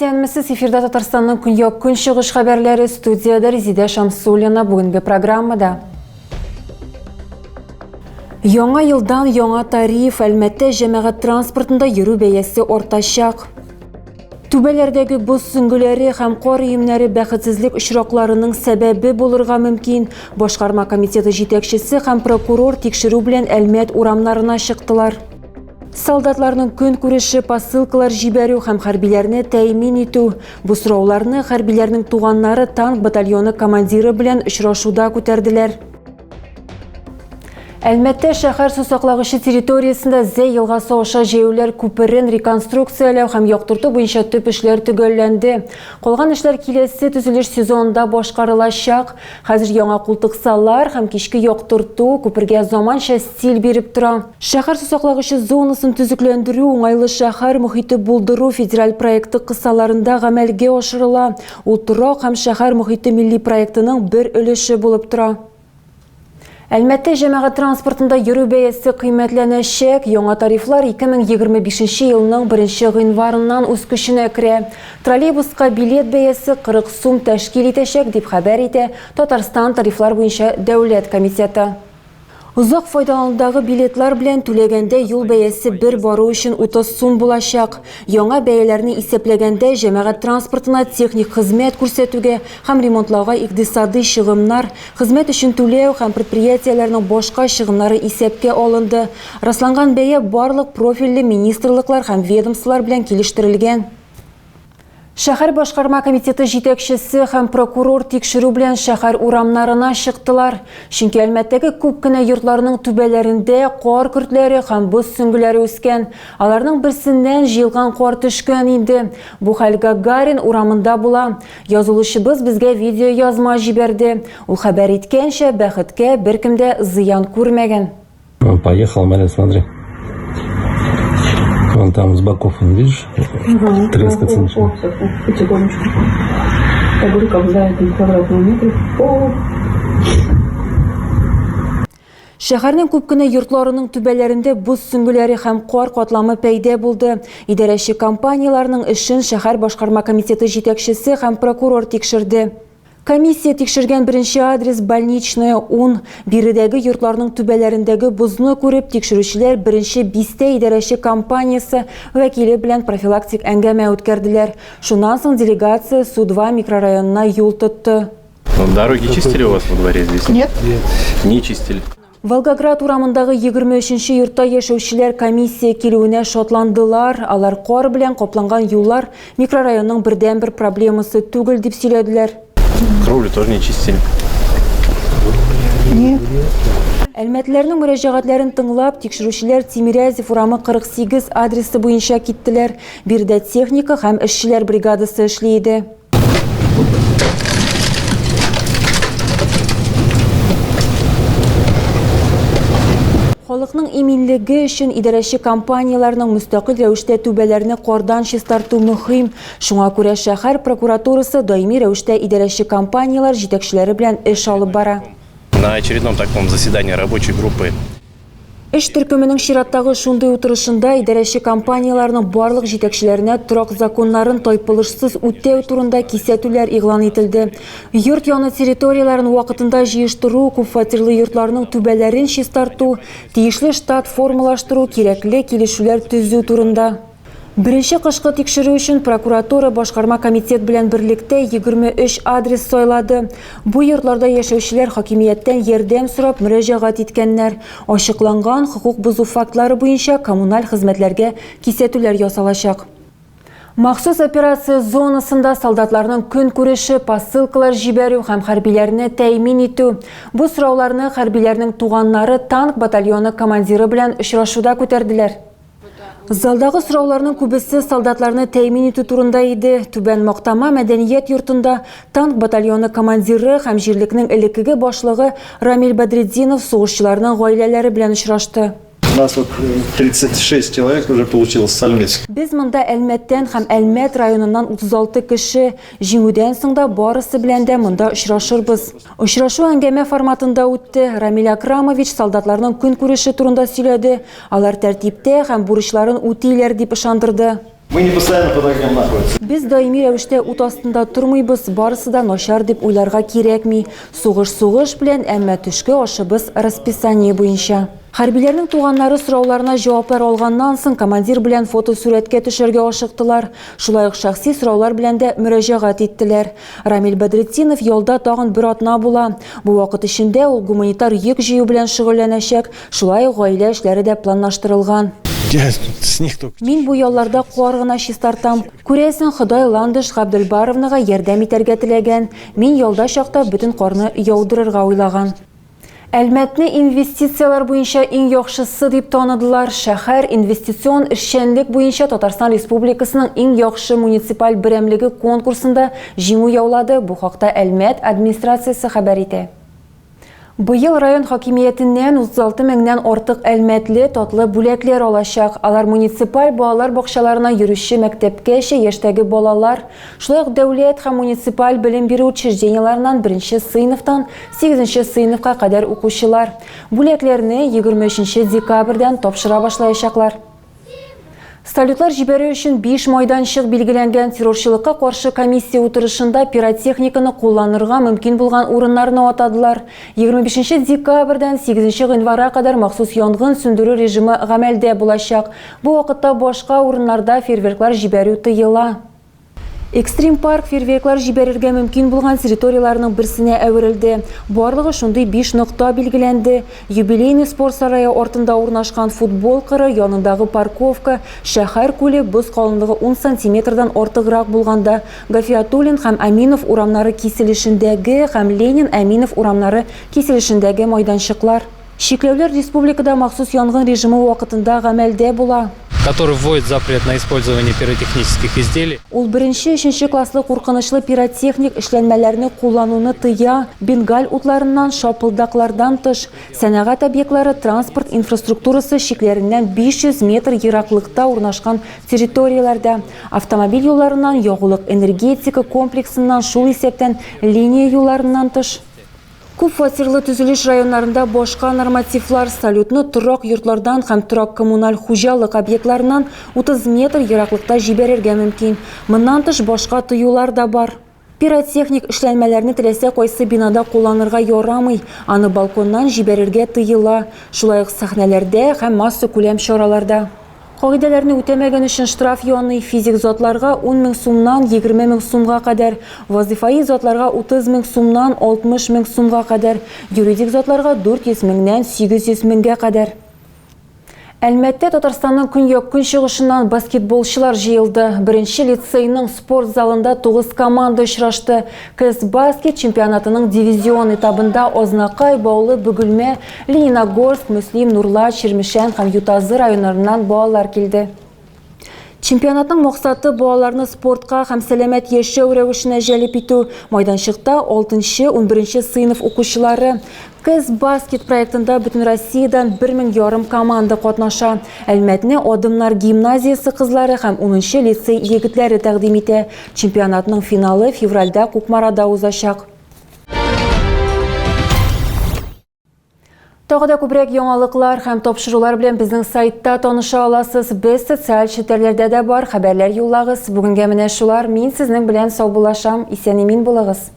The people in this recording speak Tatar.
Исәнмесез, эфирда Татарстанның көнчыгыш хәбәрләре, студияда Резида Шамсуллина бүгенге программада. Яңа елдан яңа тариф, Әлмәттә җәмәгать транспортында йөрү бәясе артачак. Түбәләрдәге боз сөңгеләре һәм кар өемнәре бәхетсезлек очракларының сәбәбе булырга мөмкин. Башкарма комитеты җитәкчесе һәм прокурор тикшерү белән Әлмәт урамнарына чыктылар. Солдатларның көн күреше, посылкалар җибәрү һәм хәрбиләрне тәэмин итү. Бу сорауларны хәрбиләрнең туганнары танк батальоны командиры белән очрашуда күтәрделәр. Әлмәттә шәһәр сусаклагычы территориясендә Зәй елгасы аша җәяүләр күперен реконструкцияләү һәм яктырту буенча төп эшләр төгәлләнде. Калган эшләр киләсе төзелеш сезонында башкарылачак. Хәзер яңа култыксалар һәм кичке яктырту күпергә заманча стиль биреп тора. Шәһәр сусаклагычы зонасын төзекләндерү, уңайлы шәһәр мохите булдыру федераль проекты кысаларында гамәлгә ашырыла. Ул торак һәм шәһәр мохите милли проектының бер өлеше булып тора. Әлмәттә җәмәгать транспортында йөрү бәясе кыйммәтләнәчәк. Яңа тарифлар 2025 елның 1 гыйнварыннан үз көченә керә. Троллейбуска билет бәясе 40 сум тәшкил итәчәк дип хәбәр итә Татарстан тарифлар буенча дәүләт комитеты. Узак файдаланудагы билетлар белән түләгәндә юл бәясе бер бару өчен 30 сум булачак. Яңа бәяләрне исәпләгәндә җәмәгать транспортына техник хезмәт күрсәтүгә һәм ремонтлауга икътисади чыгымнар, хезмәт өчен түләү һәм предприятиеләрнең башка чыгымнары исәпкә алынды. Расланган бәя барлык профильле министрлыклар һәм ведомстволар белән килештерелгән. Шәһәр башкарма комитеты җитәкчесе һәм прокурор тикшерү белән шәһәр урамнарына чыктылар. Чөнки Әлмәттәге күп кенә йортларның түбәләрендә кар көртләре һәм боз сөңгеләре үскән. Аларның берсеннән җыелган кар төшкән инде. Бу хәл Гагарин урамында була. Язылучыбыз безгә видео язма җибәрде. Ул хәбәр иткәнчә, бәхеткә беркемдә зыян күрмәгән. Поехал, Мария, смотри. Вон там с боков, видишь? Трескаться начал. Потихонечку. Я говорю, как за этим квадратным метром. Шәһәрнең күп кенә йортларының түбәләрендә буз сөңгеләре һәм кар катламы пәйда булды. Идарәче компанияларның эшен шәһәр башкарма комитеты җитәкчесе һәм прокурор тикшерде. Комиссия тикшергән беренче адрес больничная 10. Биредәге йортларның түбәләрендәге бузны күреп, тикшерүчеләр беренче бистә идарәче компаниясе вәкиле белән профилактик әңгәмә үткәрделәр. Шуннан соң делегация Су-2 микрорайонына юл тотты. Дороги чистили у вас во дворе здесь? Нет. Не чистили. Волгоград урамындагы 23-нче йортта яшәүчеләр комиссия килүенә шатландылар. Алар кар белән капланган юллар микрорайонның бердән-бер проблемасы түгел дип сөйләделәр. Кровлю тоже не чистили. Нет. Әлмәтләрнең мөрәҗәгатьләрен тыңлап, тикшерүчеләр Тимирязев урамы 48 адресы буенча киттеләр. Бирдә техника һәм эшчеләр бригадасы эшли иде. Халыкның иминлеге өчен идарәче компанияларның мөстәкыйль рәвештә түбәләрне кардан чистарту мөһим. Шуңа күрә шәһәр прокуратурасы даими рәвештә идарәче компаниялар җитәкчеләре белән эш алып бара. На очередном таком заседании рабочей группы Эш төркеменең чираттагы шундый утырышында идарәче компанияларның барлык җитәкчеләренә торак законнарын тайпылышсыз үтәү турында кисәтүләр игълан ителде. Йорт яны территорияларын вакытында җыештыру, күп фатирлы йортларның түбәләрен чистарту, тиешле штат формалаштыру, кирәкле килешүләр төзү турында. Беренче кышкы тикшерү өчен прокуратура башкарма комитет белән берлектә 23 адрес сайлады. Бу йортларда яшәүчеләр хакимияттән ярдәм сорап мөрәҗәгать иткәннәр. Ачыкланган хукук бузу фактлары буенча коммуналь хезмәтләргә кисәтүләр ясалачак. Махсус операция зонасында солдатларның көн күреше, посылкалар җибәрү һәм хәрбиләрне тәэмин итү. Бу сорауларны хәрбиләрнең туганнары танк батальоны командиры белән очрашуда күтәрделәр. Залдагы сорауларның күбесе солдатларны тәэмин итү турында иде. Түбән Мактама мәдәният йортында танк батальоны командиры һәм җирлекнең элеккеге башлыгы Рамил Бадретдинов сугышчыларның гаиләләре белән очрашты. У нас вот 36 человек уже получилось с Әлмәт. Без монда Әлмәттән һәм Әлмәт районыннан 36 кеше. Җиңүдән соң да барысы белән дә монда очрашырбыз. Очрашу әңгәмә форматында үтте. Рамил Акрамович солдатларның көн күреше турында сөйләде. Алар тәртиптә һәм бурычларын үтиләр дип ышандырды. Мы не постоянно под огнем находимся. Біз даими рәвештә ут астында тормыйбыз, барысы да начар дип уйларга кирәкми. Сугыш белән, әмма төшке ашыбыз расписание буенча. Хәрбиләрнең туганнары сорауларына җаваплар алганнан соң командир белән фотосурәткә төшәргә ашыктылар. Шулай ук шәхси сораулар белән дә мөрәҗәгать иттеләр. Рамил Бәдретдинов ялда тагын бер атна була. Бу вакыт эчендә ул гуманитар йөк җыю белән шөгыльләнәчәк. Шулай ук гаилә эшләре дә планлаштырылган. Мин бу ялларда куар гына чистартам. Күрәсең, Ходай Ландыш Габделбаровнага ярдәм итәргә теләгән. Мин ялда чакта бөтен карны яудырырга уйлаган. Әлмәтне инвестициялар буенча иң яхшысы дип таныдылар. Шәһәр инвестицион эшчәнлек буенча Татарстан Республикасының иң яхшы муниципаль берәмлеге конкурсында җиңү яулады. Бу хакта Әлмәт администрациясе хәбәр итә. Быел район хакимиятеннән 36 меңнән артык әлмәтле татлы бүләкләр алачак. Алар муниципаль балалар бакчаларына йөрүче мәктәпкәчә яшьтәге балалар, шулай ук дәүләт һәм муниципаль белем бирү учрежденияларыннан 1-нче сыйныфтан 8-нче сыйныфка кадәр укучылар. Бүләкләрне 23 декабрьдән тапшыра башлаячаклар. Салютлар җибәрү өчен 5 майданчык билгеләнгән террорчылыкка каршы комиссия утырышында пиротехниканы кулланырга мөмкин булган урыннарны атадылар. 25 декабрьдән 8 гыйнварга кадәр махсус янгын сүндерү режимы гамәлдә булачак. Бу вакытта башка урыннарда фейерверклар җибәрү тыела. Экстрим парк фейерверклар җибәрергә мөмкин булган территорияларның берсенә әверелде. Барлыгы шундый 5 нокта билгеләнде. Юбилейный спорт сарае артында урнашкан футбол кыры, янындагы парковка, шәһәр күле боз калынлыгы 10 сантиметрдан артыграк булганда, Гафиатуллин һәм Аминов урамнары киселешендәге һәм Ленин-Аминов урамнары киселешендәге майданчыклар. Чикләүләр республикада махсус янгын режимы вакытында гамәлдә була. Который вводит запрет на использование пиротехнических изделий. Ул 1-3 класслы куркынычлы пиротехник эшләнмәләрне куллануны тыя, бенгаль утларыннан, шапылдаклардан тыш, сәнәгать объектлары транспорт инфраструктурасы шикләреннән 500 метр ераклыкта урнашкан территорияләрдә, автомобиль юлларыннан, ягулык энергетика комплексыннан, шул исәптән линия юлларыннан тыш. Күп фатирлы төзелеш районнарында башка нормативлар салютны торак йортлардан һәм торак коммуналь хуҗалык объектларыннан 30 метр ераклыкта җибәрергә мөмкин. Моннан тыш башка тыюлар да бар. Пиротехник эшләнмәләрне теләсә кайсы бинада кулланырга ярамый, аны балконнан җибәрергә тыела, шулай ук сәхнәләрдә һәм масса күләм чараларда. Кагыйдәләрне үтәмәгән өчен штраф яный физик затларга 10 мең сумнан 20 мең сумга кадәр, вазифаи затларга 30 мең сумнан 60 мең сумга кадәр, юридик затларга 400 меңнән 800 меңгә кадәр. Әлмәттә Татарстанның көньяк-көнчыгышыннан баскетболчылар җыелды. 1-нче лицейның спорт залында 9 команда очрашты. КС баскет чемпионатының дивизион этабында Ознакай, Баулы, Бөгелмә, Лениногорск, Мөслим, Нурла, Чирмешән һәм Ютазы районнарыннан балалар килде. Чемпионатның максаты балаларны спортка һәм сәламәт яшәү рәвешенә җәлеп итү. Майданчыкта 6-11 сыйныф укучылары. КС баскет проектында бөтен Россиядан 1500 команда катнаша. Әлмәтне Адымнар гимназиясы кызлары һәм 10-нчы лицей егетләре тәкъдим итә. Чемпионатның финалы февральдә Кукмарада узачак. Тагы да күбрәк яңалыклар һәм тапшырулар белән безнең сайтта таныша аласыз. Без социаль челтәрләрдә дә бар, хәбәрләр юллагыз. Бүгенгә менә шулар. Мин сезнең белән сау булашам. Исән-имин булыгыз.